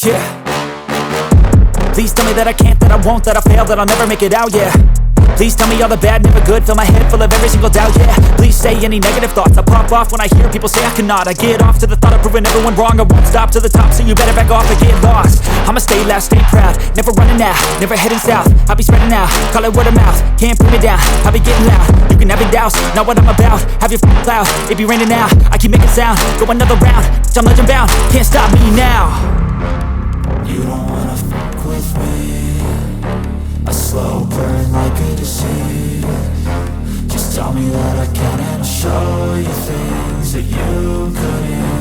yeah. Please tell me that I can't, that I won't, that I fail, that I'll never make it out, yeah. Please tell me all the bad, never good, fill my head full of every single doubt, yeah. Please say any negative thoughts, I pop off when I hear people say I cannot. I get off to the thought of proving everyone wrong, I won't stop to the top, so you better back off and get lost. I'ma stay loud, stay proud, never running out, never heading south. I'll be spreading out, call it word of mouth, can't put me down, I'll be getting loud. You can have your doubts, not what I'm about, have your f***ing cloud, it be raining now. I keep making sound, go another round, I'm legend bound, can't stop me now. You don't wanna fuck with me, a slow burn like a disease. Just tell me that I can and I'll show you things that you couldn't